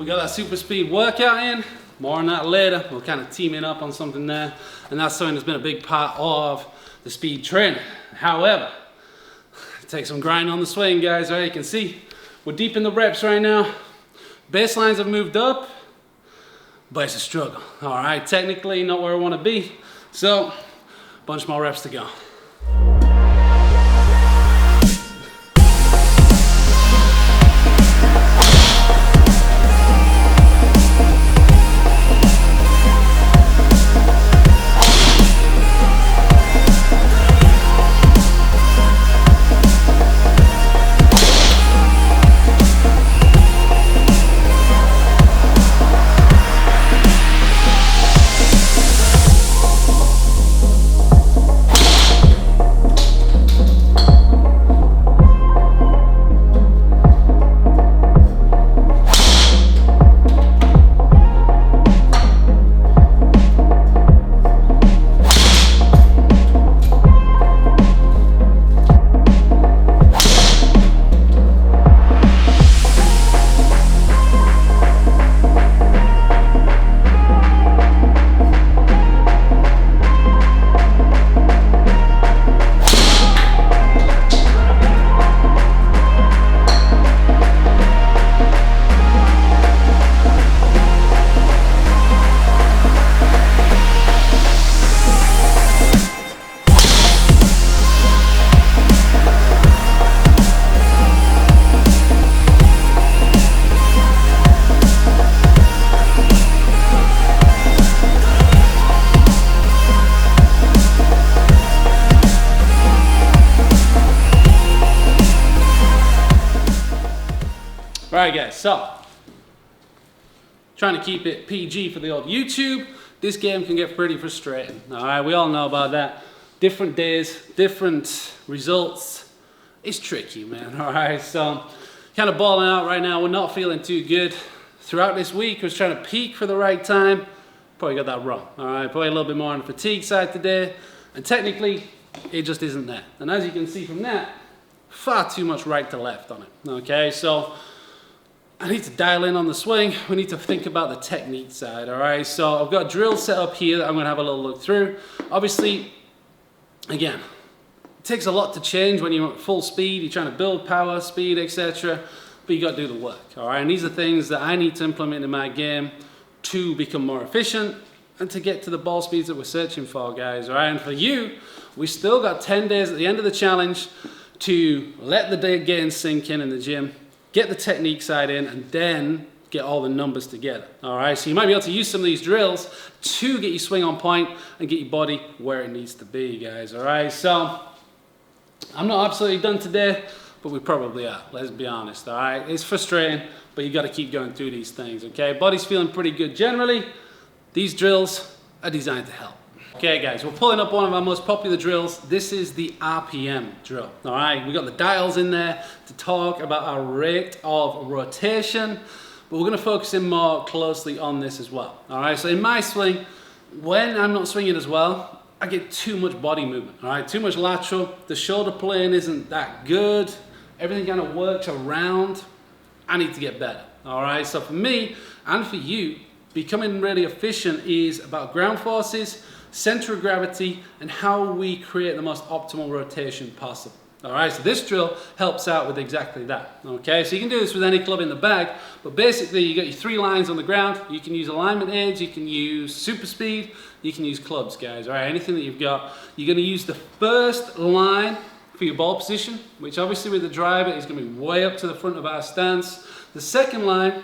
We got that SuperSpeed workout in. More on that later. We're kind of teaming up on something there. And that's something that's been a big part of the speed training. However, it takes some grind on the swing, guys. Right? You can see we're deep in the reps right now. Baselines have moved up, but it's a struggle. All right, technically not where I want to be. So, a bunch more reps to go. Alright guys, so trying to keep it PG for the old YouTube. This game can get pretty frustrating. Alright, we all know about that. Different days, different results. It's tricky, man. Alright, so kind of balling out right now. We're not feeling too good. Throughout this week, I was trying to peak for the right time. Probably got that wrong. Alright, probably a little bit more on the fatigue side today. And technically, it just isn't there. And as you can see from that, far too much right to left on it. Okay, so I need to dial in on the swing. We need to think about the technique side, all right? So I've got drills set up here that I'm gonna have a little look through. Obviously, again, it takes a lot to change when you're at full speed, you're trying to build power, speed, etc. But you gotta do the work, all right? And these are things that I need to implement in my game to become more efficient and to get to the ball speeds that we're searching for, guys, all right? And for you, we still got 10 days at the end of the challenge to let the day game sink in the gym, get the technique side in, and then get all the numbers together. All right, so you might be able to use some of these drills to get your swing on point and get your body where it needs to be, guys. All right, so I'm not absolutely done today, but we probably are. Let's be honest. All right, it's frustrating, but you got to keep going through these things. Okay, body's feeling pretty good generally. These drills are designed to help. Okay guys, we're pulling up one of our most popular drills. This is the RPM drill. All right, we got the dials in there to talk about our rate of rotation, but we're gonna focus in more closely on this as well. All right, so in my swing, when I'm not swinging as well, I get too much body movement, all right? Too much lateral, the shoulder plane isn't that good, everything kind of works around. I need to get better, all right? So for me, and for you, becoming really efficient is about ground forces, center of gravity, and how we create the most optimal rotation possible. All right, so this drill helps out with exactly that. Okay, so you can do this with any club in the bag, but basically you got your 3 lines on the ground. You can use alignment aids, you can use SuperSpeed, you can use clubs, guys. All right, anything that you've got. You're going to use the first line for your ball position, which obviously with the driver is going to be way up to the front of our stance. The second line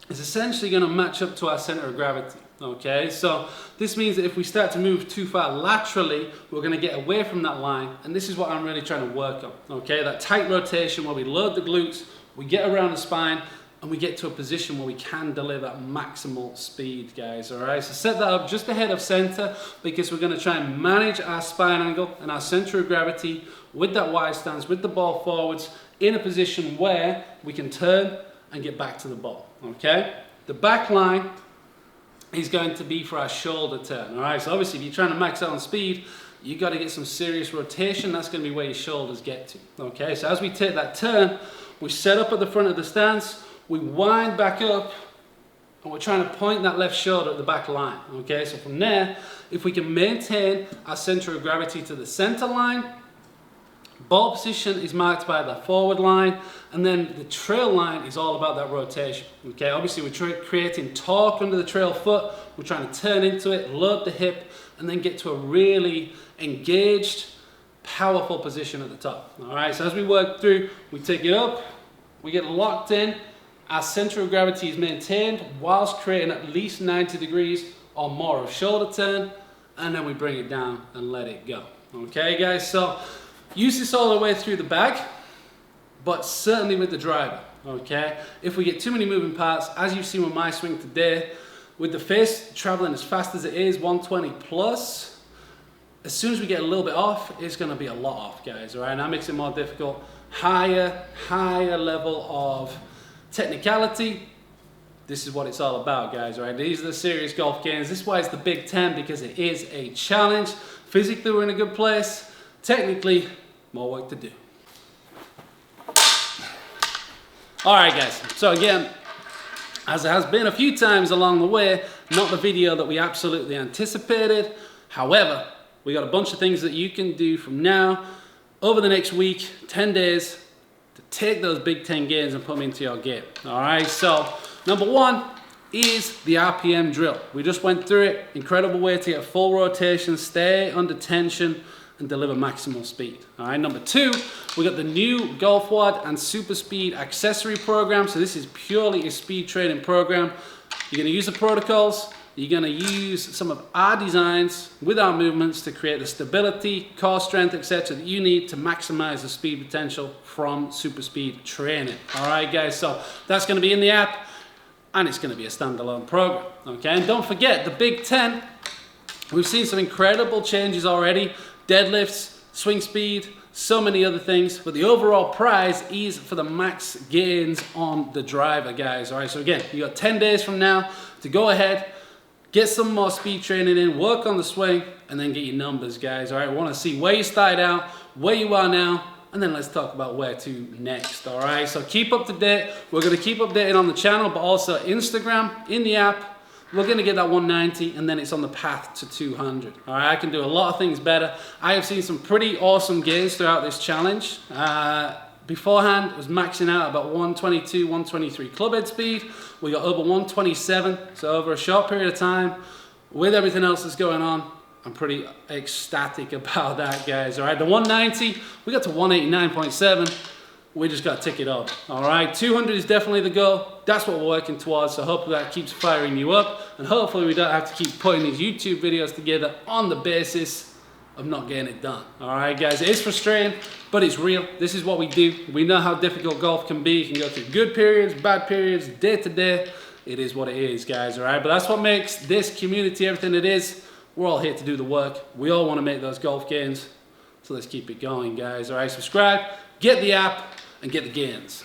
is essentially going to match up to our center of gravity. Okay, so this means that if we start to move too far laterally, we're going to get away from that line, and this is what I'm really trying to work on. Okay, that tight rotation where we load the glutes, we get around the spine, and we get to a position where we can deliver maximal speed, guys. All right, so set that up just ahead of center, because we're going to try and manage our spine angle and our center of gravity with that wide stance, with the ball forwards, in a position where we can turn and get back to the ball. Okay, the back line is going to be for our shoulder turn. All right, so obviously if you're trying to max out on speed, you got to get some serious rotation. That's going to be where your shoulders get to. Okay, so as we take that turn, we set up at the front of the stance, we wind back up and we're trying to point that left shoulder at the back line, okay? So from there, if we can maintain our center of gravity to the center line, ball position is marked by the forward line, and then the trail line is all about that rotation, okay? Obviously, we're creating torque under the trail foot, we're trying to turn into it, load the hip, and then get to a really engaged, powerful position at the top, all right? So as we work through, we take it up, we get locked in, our center of gravity is maintained whilst creating at least 90 degrees or more of shoulder turn, and then we bring it down and let it go. Okay, guys, so use this all the way through the bag, but certainly with the driver, okay? If we get too many moving parts, as you've seen with my swing today, with the face traveling as fast as it is, 120 plus, as soon as we get a little bit off, it's gonna be a lot off, guys, all right? And that makes it more difficult. Higher level of technicality. This is what it's all about, guys, right? These are the serious golf games. This is why it's the Big Ten, because it is a challenge. Physically, we're in a good place. Technically, more work to do. All right, guys. So again, as it has been a few times along the way, not the video that we absolutely anticipated. However, we got a bunch of things that you can do from now over the next week, 10 days, to take those Big Ten gains and put them into your game. All right, so number one is the RPM drill. We just went through it. Incredible way to get full rotation, stay under tension, and deliver maximal speed. All right, number two, we got the new GOLFWOD and SuperSpeed Accessory Program. So this is purely a speed training program. You're gonna use the protocols, you're gonna use some of our designs with our movements to create the stability, core strength, etc. that you need to maximize the speed potential from SuperSpeed training. All right, guys, so that's gonna be in the app, and it's gonna be a standalone program, okay? And don't forget, the Big Ten, we've seen some incredible changes already. Deadlifts, swing speed, so many other things, but the overall prize is for the max gains on the driver, guys. All right, so again, you got 10 days from now to go ahead, get some more speed training in, work on the swing, and then get your numbers, guys. All right, we want to see where you started out, where you are now, and then let's talk about where to next. All right, so keep up to date. We're going to keep updating on the channel, but also Instagram, in the app. We're going to get that 190, and then it's on the path to 200. All right, I can do a lot of things better. I have seen some pretty awesome gains throughout this challenge. Beforehand, it was maxing out about 122, 123 club head speed. We got over 127, so over a short period of time, with everything else that's going on, I'm pretty ecstatic about that, guys. All right, the 190, we got to 189.7. We just got to tick it up. All right, 200 is definitely the goal. That's what we're working towards, so hopefully that keeps firing you up, and hopefully we don't have to keep putting these YouTube videos together on the basis of not getting it done. All right, guys, it is frustrating, but it's real. This is what we do. We know how difficult golf can be. You can go through good periods, bad periods, day to day. It is what it is, guys, all right? But that's what makes this community everything it is. We're all here to do the work. We all want to make those golf gains, so let's keep it going, guys, all right? Subscribe, get the app, and get the gains.